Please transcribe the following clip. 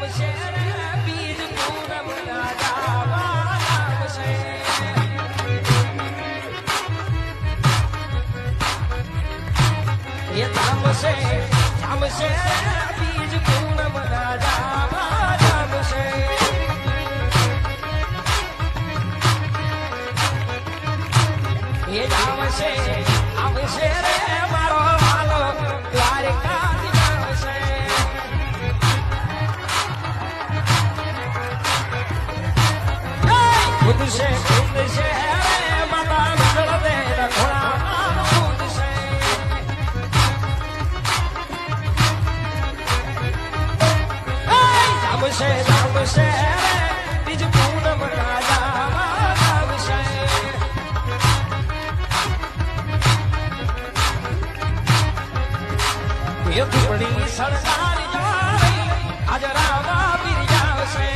આવશે બીજ પૂનમ ના જાવા આવશે એ જામશે જામશે બીજ પૂનમ ના જાવા જામશે એ જામશે આવશે રે મારો હાલો દ્વારકા જામશે ખુદશે ખુદશે રે માતા મંગળ દે રખોડા ખુદશે જામશે જામશે રે બીજ પૂનમ ના જાવા જામશે એ ધૂપડી સળગારી જાય આજ રામા પીર જાવશે